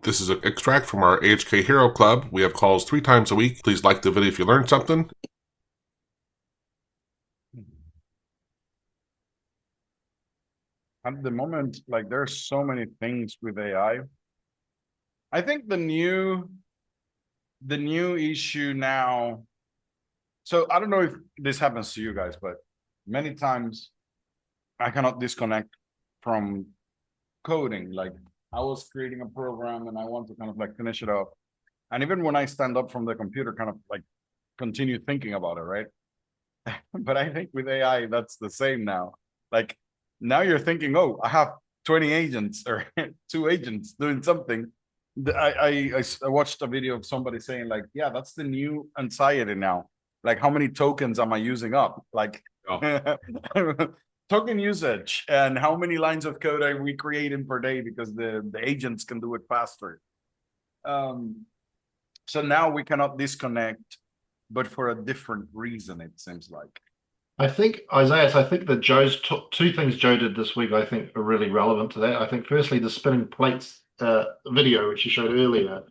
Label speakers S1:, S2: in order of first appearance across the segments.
S1: This is an extract from our AHK Hero Club. We have calls 3 times a week. Please like the video if you learned something.
S2: At the moment, like there's so many things with AI. I think the new issue now. So I don't know if this happens to you guys, but many times I cannot disconnect from coding. Like I was creating a program and I want to kind of like finish it up. And even when I stand up from the computer, kind of like continue thinking about it, right? But I think with AI, that's the same now. Like now you're thinking, oh, I have 20 agents or 2 agents doing something. I watched a video of somebody saying, like, yeah, that's the new anxiety now. Like, how many tokens am I using up? Like,
S1: Oh.
S2: token usage and how many lines of code are we creating per day because the agents can do it faster. So now we cannot disconnect, but for a different reason, it seems like.
S3: I think, Isaiah, I think that Joe's two things Joe did this week, I think, are really relevant to that. I think, firstly, the spinning plates video, which you showed earlier.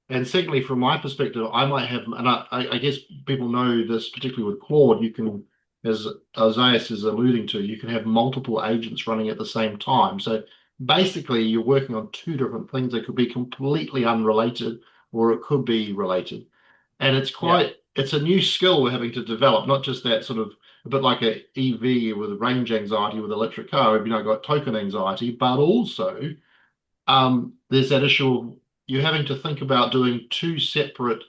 S3: And secondly, from my perspective, I might have, and I guess people know this, particularly with Claude, you can, as Isaiah is alluding to, you can have multiple agents running at the same time. So basically, you're working on two different things that could be completely unrelated, or it could be related. And it's a new skill we're having to develop, not just that sort of a bit like a EV with range anxiety with electric car, got token anxiety, but also there's that issue of you having to think about doing two separate,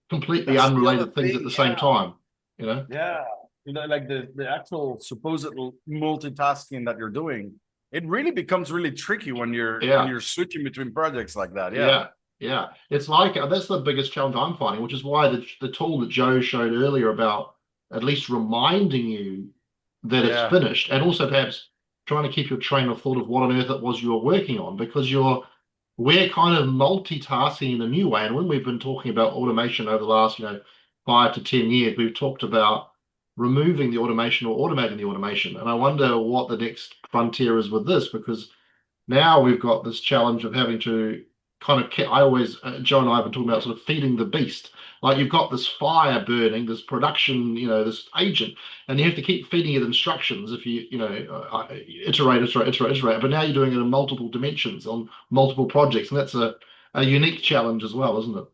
S3: completely
S2: That's the other
S3: unrelated things at
S2: thing,
S3: the same time, you know?
S2: yeah. Like the actual supposed multitasking that you're doing, it really becomes really tricky when
S3: Yeah.
S2: you're switching between projects like that. Yeah.
S3: Yeah, yeah. It's like that's the biggest challenge I'm finding, which is why the tool that Joe showed earlier about at least reminding you that it's
S2: Yeah.
S3: finished, and also perhaps trying to keep your train of thought of what on earth it was you were working on, because we're kind of multitasking in a new way. And when we've been talking about automation over the last, 5 to 10 years, we've talked about removing the automation or automating the automation. And I wonder what the next frontier is with this, because now we've got this challenge of having to kind of, I always, Joe and I have been talking about sort of feeding the beast. Like you've got this fire burning, this production, this agent, and you have to keep feeding it instructions if iterate. But now you're doing it in multiple dimensions on multiple projects, and that's a unique challenge as well, isn't it?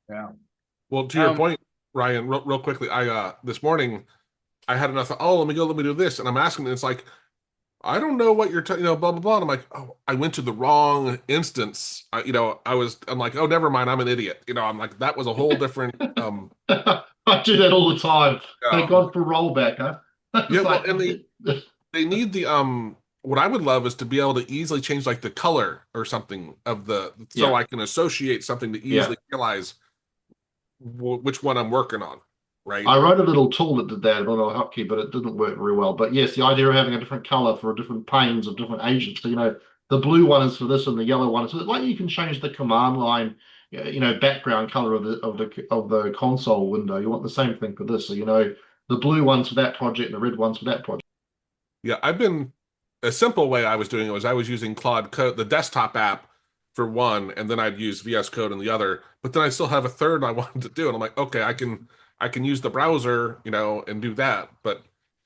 S2: Yeah.
S1: Well, to your point, Ryan, real quickly, I this morning I had enough. Oh, let me do this, and I'm asking, and it's like, I don't know what you're, blah blah blah. And I'm like, oh, I went to the wrong instance. I'm like, oh, never mind, I'm an idiot. I'm like, that was a whole different.
S3: I do that all the time. Thank
S1: Yeah,
S3: God for rollback, huh?
S1: yeah.
S3: It's
S1: Well,
S3: like,
S1: and they need the What I would love is to be able to easily change like the color or something of so
S3: yeah,
S1: I can associate something to
S3: yeah.
S1: easily realize which one I'm working on, right?
S3: I wrote a little tool that did that on a hotkey, but it didn't work very well. But yes, the idea of having a different color for different panes of different agents. So, the blue one is for this and the yellow one is for, like you can change the command line, background color of the console window. You want the same thing for this. So, the blue one's for that project, and the red one's for that project.
S1: Yeah, I've been a simple way I was doing it was I was using Claude Code, the desktop app for one, and then I'd use VS Code in the other. But then I still have a third I wanted to do, and I'm like, okay, I can use the browser, and do that. But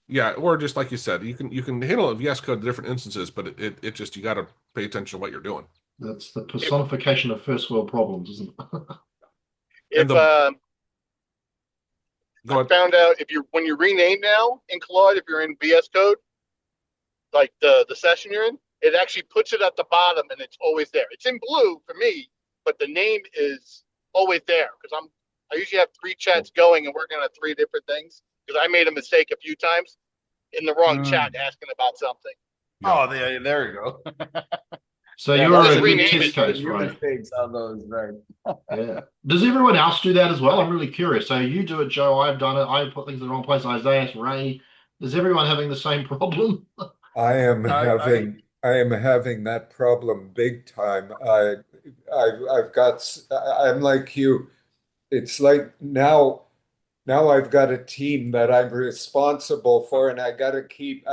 S1: yeah, or just like you said, you can handle it VS Code in different instances, but it just you got to pay attention to what you're doing.
S3: That's the
S4: If
S3: personification of first world problems, isn't it?
S1: And
S4: if
S1: the
S4: I
S1: go ahead.
S4: found out if you when you rename now in Claude, if you're in VS Code, like the session you're in, it actually puts it at the bottom and it's always there. It's in blue for me, but the name is always there because I usually have 3 chats going and working on 3 different things because I made a mistake a few times in the wrong chat asking about something.
S2: Oh, there you go.
S3: So
S4: Yeah,
S3: you're
S4: just
S3: a good
S4: rename
S3: test
S4: it.
S3: case,
S2: Your
S3: right?
S2: mistakes on those, right?
S3: Yeah. Does everyone else do that as well? I'm really curious. So you do it, Joe. I've done it. I put things in the wrong place. Isaiah, Ray. Is everyone having the same problem?
S5: I am
S2: I
S5: having that problem big time. I've got I'm like you. It's like now I've got a team that I'm responsible for, and I gotta keep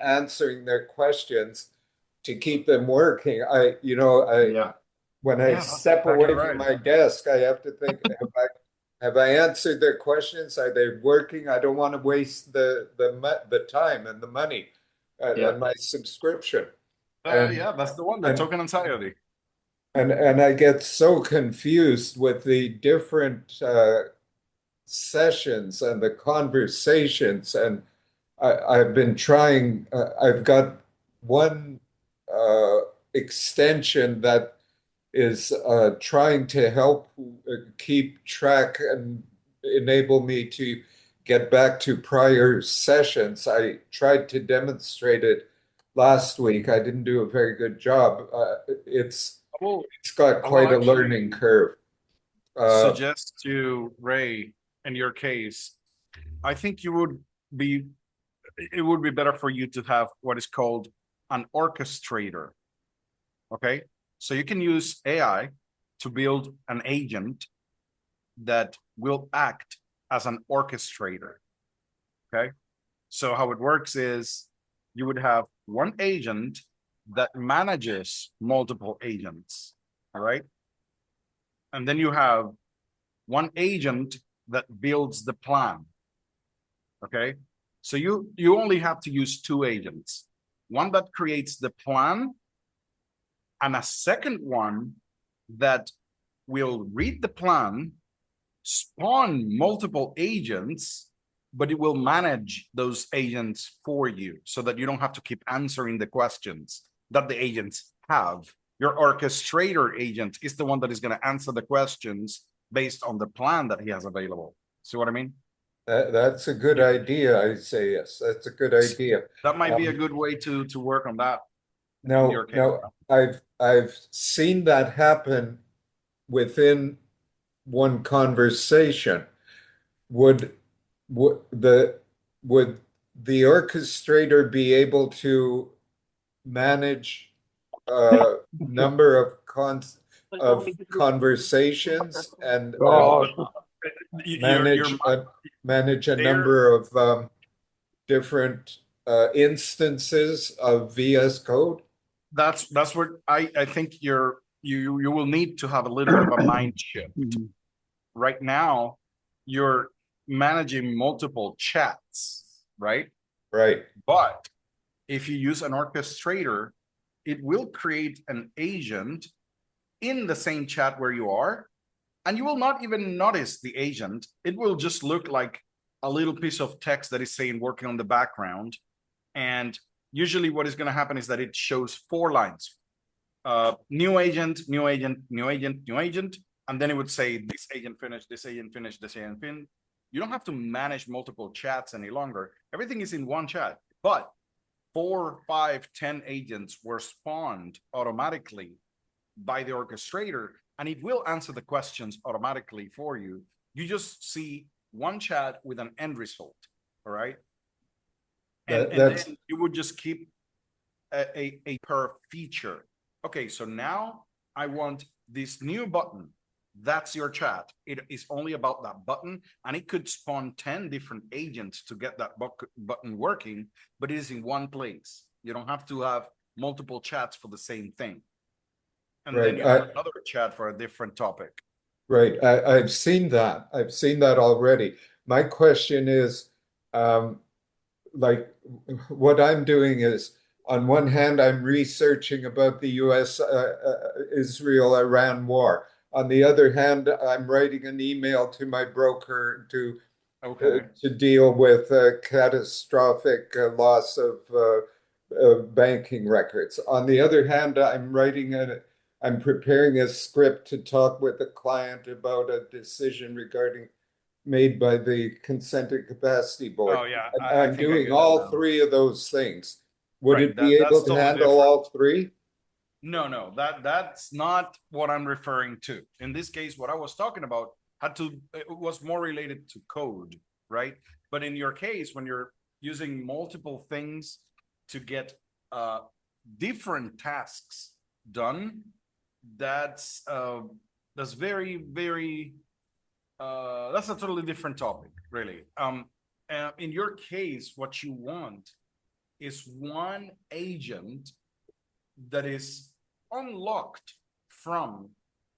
S5: answering their questions. to keep them working.
S3: Yeah.
S5: When I
S2: Yeah, that's
S5: step
S2: exactly
S5: away from
S2: right.
S5: my desk, I have to think, have I answered their questions? Are they working? I don't want to waste the time and the money
S3: Yeah.
S5: and my subscription. And
S2: Yeah, that's the one, the
S5: and
S2: token anxiety.
S5: and I get so confused with the different sessions and the conversations. And I've been trying. I've got one uh, extension that is trying to help keep track and enable me to get back to prior sessions. I tried to demonstrate it last week. I didn't do a very good job.
S2: Well,
S5: It's got
S2: I will
S5: quite a learning
S2: actually
S5: curve. Uh,
S2: suggest to Ray, in your case, I think be it would be better for you to have what is called an orchestrator. Okay. So you can use AI to build an agent that will act as an orchestrator. Okay. So how it works is you would have one agent that manages multiple agents. All right. And then you have one agent that builds the plan. Okay. So you only have to use two agents, one that creates the plan and a second one that will read the plan, spawn multiple agents, but it will manage those agents for you so that you don't have to keep answering the questions that the agents have. Your orchestrator agent is the one that is going to answer the questions based on the plan that he has available. See what I mean?
S5: that's a good idea. I say yes. That's a good idea.
S2: That might be a
S5: Um,
S2: good way to work on that in
S5: now,
S2: your case.
S5: now I've seen that happen within one conversation. Would would the would the orchestrator be able to manage a number of conversations and
S2: No,
S3: Oh,
S2: but your
S5: manage a
S2: there
S5: number of different instances of VS Code?
S2: that's what I think you will need to have a little bit of a mind shift. Right now, you're managing multiple chats, right?
S5: Right.
S2: But if you use an orchestrator, it will create an agent in the same chat where you are, and you will not even notice the agent. It will just look like a little piece of text that is saying working on the background. And usually what is going to happen is that it shows 4 lines. New agent, new agent, new agent, new agent. And then it would say this agent finished, this agent finished, this agent finished. You don't have to manage multiple chats any longer. Everything is in one chat. But 4, 5, 10 agents were spawned automatically by the orchestrator, and it will answer the questions automatically for you. You just see one chat with an end result. All right. And
S5: That's
S2: then you would just keep a per feature. Okay, so now I want this new button. That's your chat. It is only about that button, and it could spawn 10 different agents to get that button working, but it is in one place. You don't have to have multiple chats for the same thing. And then
S5: right.
S2: you have another chat for a different topic.
S5: Right. I've seen that. I've seen that already. My question is, um, like, what I'm doing is, on one hand, I'm researching about the U.S. Israel-Iran war. On the other hand, I'm writing an email to my broker
S2: Okay.
S5: to deal with catastrophic loss of banking records. On the other hand, I'm preparing a script to talk with a client about a decision made by the consented capacity board.
S2: Oh yeah,
S5: And
S2: I
S5: I'm
S2: think I
S5: doing
S2: get it
S5: all
S2: now.
S5: three of those things. Would
S2: Right.
S5: it be
S2: That's
S5: able to
S2: totally
S5: handle
S2: different.
S5: all three?
S2: No, that's not what I'm referring to. In this case, what I was talking about it was more related to code, right? But in your case, when you're using multiple things to get different tasks done, that's very, very that's a totally different topic, really. In your case, what you want is one agent that is unlocked from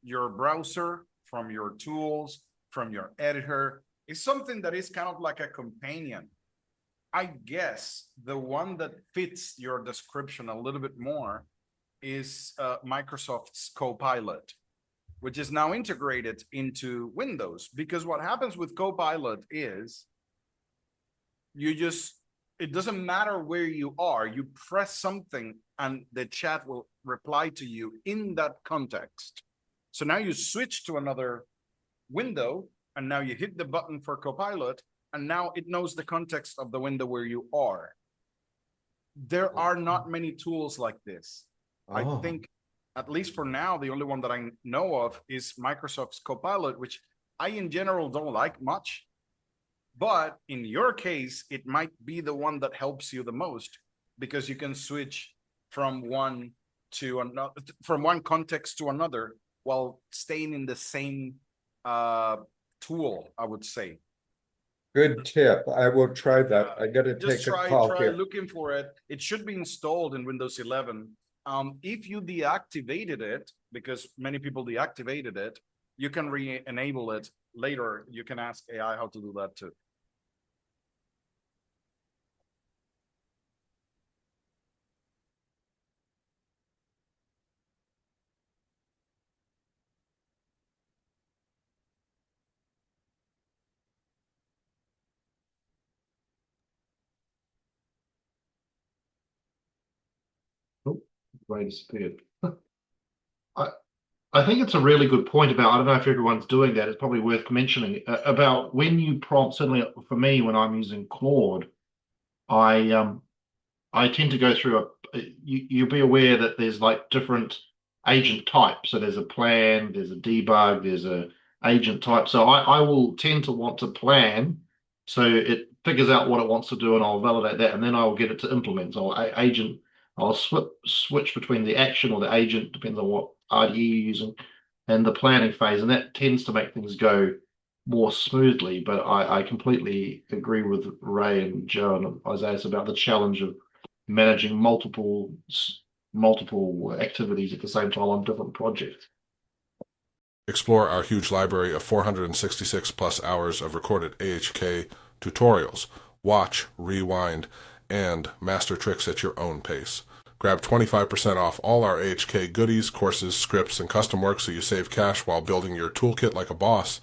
S2: your browser, from your tools, from your editor. It's something that is kind of like a companion. I guess the one that fits your description a little bit more is Microsoft's Copilot, which is now integrated into Windows. Because what happens with Copilot is it doesn't matter where you are, you press something and the chat will reply to you in that context. So now you switch to another window and now you hit the button for Copilot and now it knows the context of the window where you are. There are not many tools like this. I think, at least for now, the only one that I know of is Microsoft's Copilot, which I in general don't like much. But in your case, it might be the one that helps you the most because you can switch from one to another, from one context to another while staying in the same tool, I would say.
S5: Good tip. I will try that. I got to
S2: Just
S5: take a call
S2: try
S5: here.
S2: looking for it. It should be installed in Windows 11. If you deactivated it, because many people deactivated it, you can re-enable it later. You can ask AI how to do that too.
S3: Oh, Ray disappeared. I, I think it's a really good point about, I don't know if everyone's doing that, it's probably worth mentioning, about when you prompt, certainly for me, when I'm using Claude, I I tend to go through you'll be aware that there's like different agent types. So there's a plan, there's a debug, there's a agent type. So I will tend to want to plan. So it figures out what it wants to do and I'll validate that and then I'll get it to implement. So I'll switch between the action or the agent, depends on what IDE you're using, and the planning phase. And that tends to make things go more smoothly. But I completely agree with Ray and Joe and Isaiah about the challenge of managing multiple activities at the same time on different projects.
S1: Explore our huge library of 466 plus hours of recorded AHK tutorials. Watch, rewind, and master tricks at your own pace. Grab 25% off all our AHK goodies, courses, scripts, and custom work so you save cash while building your toolkit like a boss.